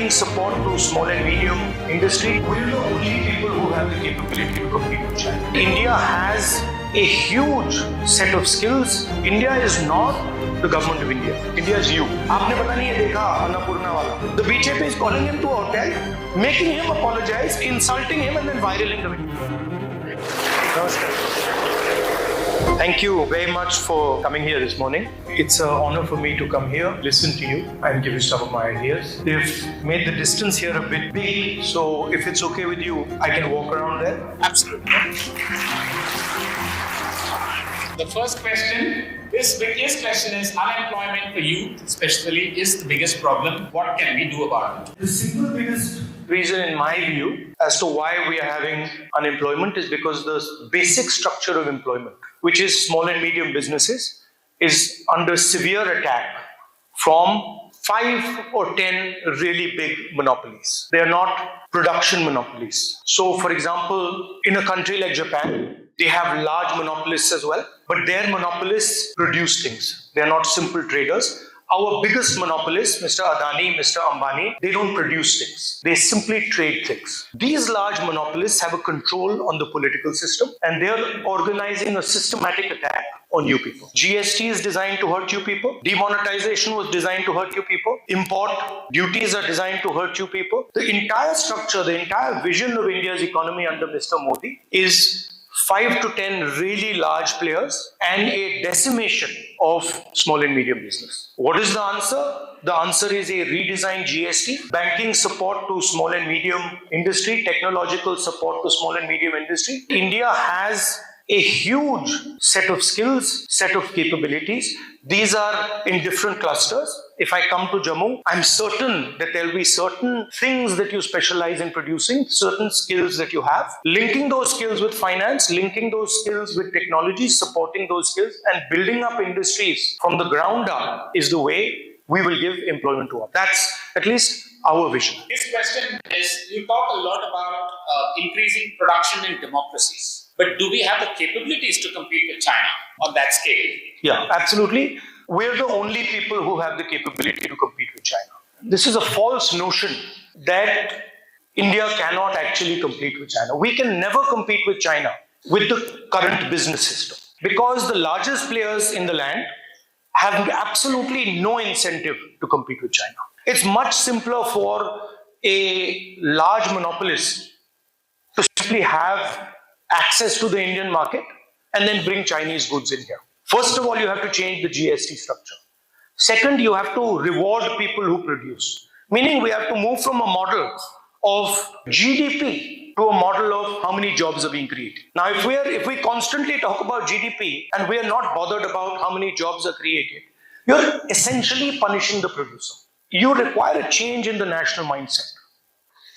banking support to small and medium industry. We're the only people who have the capability to compete with China. India has a huge set of skills. India is not the government of India. India is you. आपने पता नहीं है देखा अन्नपूर्णा वाला. The BJP is calling him to a hotel, making him apologize, insulting him, and then viraling the video. Namaskar. Thank you very much for coming here this morning. It's an honor for me to come here, listen to you, and give you some of my ideas. They've made the distance here a bit big, so if it's okay with you, I can walk around there. Absolutely. The first question, this biggest question is unemployment for youth, especially, is the biggest problem. What can we do about it? The single biggest reason, in my view, as to why we are having unemployment is because the basic structure of employment, which is small and medium businesses, is under severe attack from 5 or 10 really big monopolies. They are not production monopolies. So, for example, in a country like Japan, they have large monopolists as well, but their monopolists produce things. They are not simple traders. Our biggest monopolists, Mr. Adani, Mr. Ambani, they don't produce things. They simply trade things. These large monopolists have a control on the political system, and they're organizing a systematic attack on you people. GST is designed to hurt you people. Demonetization was designed to hurt you people. Import duties are designed to hurt you people. The entire structure, the entire vision of India's economy under Mr. Modi is 5 to 10 really large players and a decimation of small and medium business. What is the answer? The answer is a redesigned GST, banking support to small and medium industry, technological support to small and medium industry. India has a huge set of skills, set of capabilities. These are in different clusters. If I come to Jammu, I'm certain that there'll be certain things that you specialize in producing, certain skills that you have. Linking those skills with finance, linking those skills with technology, supporting those skills, and building up industries from the ground up is the way we will give employment to all. That's at least our vision. This question is, you talk a lot about increasing production in democracies. But do we have the capabilities to compete with China on that scale? Yeah, absolutely. We're the only people who have the capability to compete with China. This is a false notion that India cannot actually compete with China. We can never compete with China with the current business system because the largest players in the land have absolutely no incentive to compete with China. It's much simpler for a large monopolist to simply have access to the Indian market and then bring Chinese goods in here. First of all, you have to change the GST structure. Second, you have to reward people who produce. Meaning we have to move from a model of GDP to a model of how many jobs are being created. Now, if we constantly talk about GDP and we are not bothered about how many jobs are created, you're essentially punishing the producer. You require a change in the national mindset.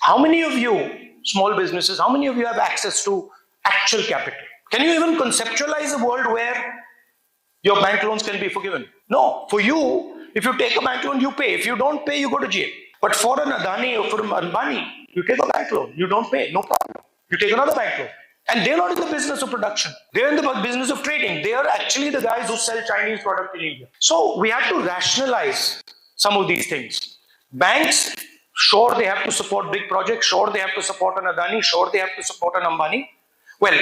How many of you, small businesses, how many of you have access to actual capital? Can you even conceptualize a world where your bank loans can be forgiven? No. For you, if you take a bank loan, you pay. If you don't pay, you go to jail. But for an Adani or for an Ambani, you take a bank loan, you don't pay, no problem. You take another bank loan. And they're not in the business of production. They're in the business of trading. They are actually the guys who sell Chinese product in India. So we have to rationalize some of these things. Banks, sure, they have to support big projects. Sure, they have to support an Adani. Sure, they have to support an Ambani. Well,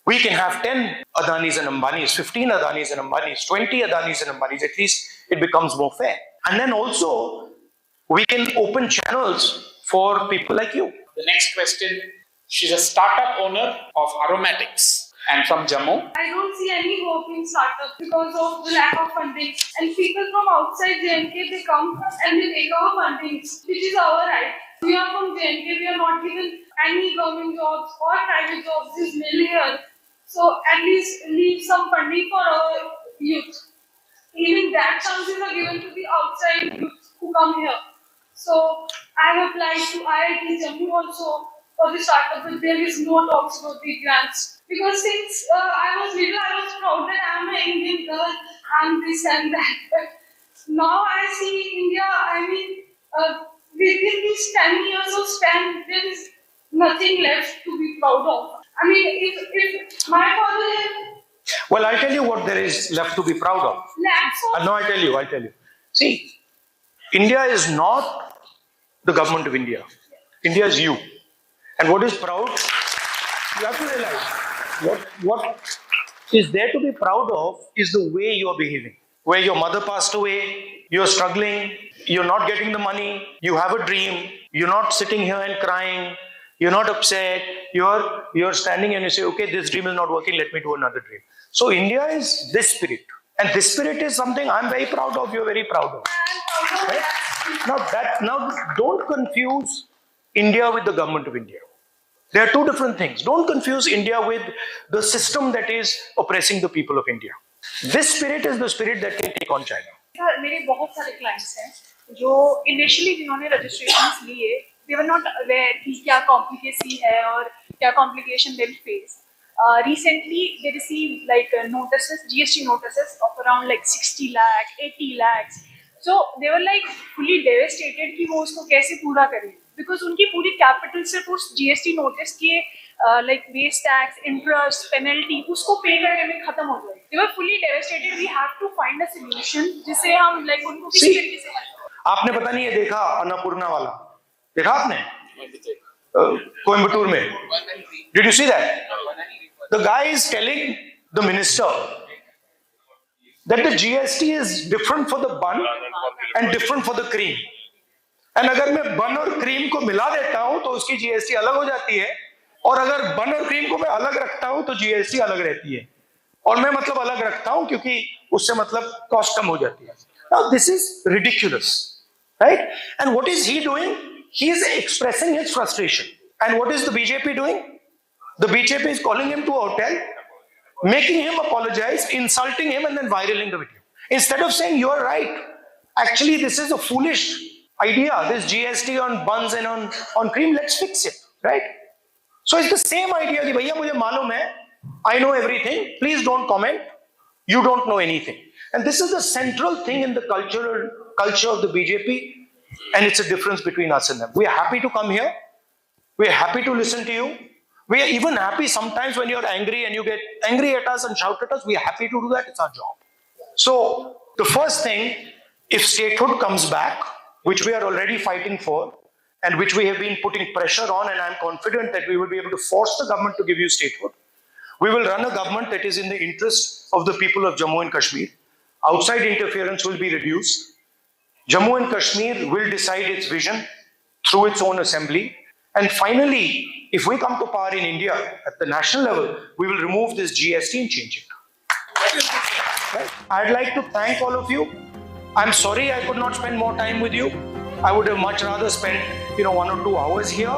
we can have 10 Adanis and Ambanis, 15 Adanis and Ambanis, 20 Adanis and Ambanis. At least it becomes more fair. And then also, we can open channels for people like you. The next question, she's a startup owner of aromatics and from Jammu. I don't see any hope in startup because of the lack of funding. And people from outside JNK, they come and they take our funding, which is our right. We are from JNK, we are not given any government jobs or private jobs is nil here. So at least leave some funding for our youth. Even that chances are given to the outside youth who come here. So I have applied to IIT Jammu also for the startup, but there is no talks about the grants. Because since I was little, I was proud that I am an Indian girl and this and that. But now I see India, within these 10 years of span, there is nothing left to be proud of. I mean, if my father had... Well, I'll tell you what there is left to be proud of. No, I'll tell you. See, India is not the government of India. India is you. And what is proud, you have to realize, what is there to be proud of is the way you are behaving. Where your mother passed away, you're struggling, you're not getting the money, you have a dream, you're not sitting here and crying, you're not upset, you're standing and you say, okay, this dream is not working, let me do another dream. So India is this spirit. And this spirit is something I'm very proud of, you're very proud of. Right? Now don't confuse India with the government of India. They are two different things. Don't confuse India with the system that is oppressing the people of India. This spirit is the spirit that can take on China. मेरे बहुत सारे clients हैं जो initially जिन्होंने registrations लिए they were not aware कि क्या complicacy है और क्या complication they will face. Recently they received like notices, GST notices of around like 60 lakh, 80 lakhs. So they were like fully devastated कि वो उसको कैसे पूरा करें because उनकी पूरी कैपिटल सिर्फ उस GST नोटिस के like base tax, interest, penalty उसको पे करने में खत्म हो जाए. They were fully devastated. We have to find a solution जिससे हम like उनको किसी तरीके से help करें. आपने पता नहीं ये देखा अन्नपूर्णा वाला देखा आपने कोयम्बटूर में? Did you see that? The guy is telling the minister that the GST is different for the bun and different for the cream. And अगर मैं बन और क्रीम को मिला देता हूं तो उसकी GST अलग हो जाती है और अगर बन और क्रीम को मैं अलग रखता हूं तो GST अलग रहती है और मैं मतलब अलग रखता हूं क्योंकि उससे मतलब कॉस्ट कम हो जाती है. Now this is ridiculous, right? And what is he doing? He is expressing his frustration. And what is the BJP doing? The BJP is calling him to a hotel, making him apologize, insulting him and then viraling the video. Instead of saying you're right, actually this is a foolish idea, this GST on buns and on cream, let's fix it, right? So it's the same idea कि भैया मुझे मालूम है, I know everything, please don't comment, you don't know anything. And this is the central thing in the culture of the BJP, and it's a difference between us and them. We are happy to come here, we are happy to listen to you, we are even happy sometimes when you're angry and you get angry at us and shout at us, we are happy to do that, it's our job. So the first thing, if statehood comes back, which we are already fighting for, and which we have been putting pressure on, and I'm confident that we will be able to force the government to give you statehood. We will run a government that is in the interest of the people of Jammu and Kashmir. Outside interference will be reduced. Jammu and Kashmir will decide its vision through its own assembly. And finally, if we come to power in India at the national level, we will remove this GST and change it. Right? I'd like to thank all of you. I'm sorry I could not spend more time with you. I would have much rather spent 1 or 2 hours here.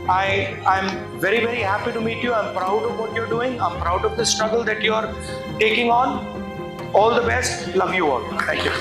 I'm very, very happy to meet you. I'm proud of what you're doing. I'm proud of the struggle that you're taking on. All the best. Love you all. Thank you.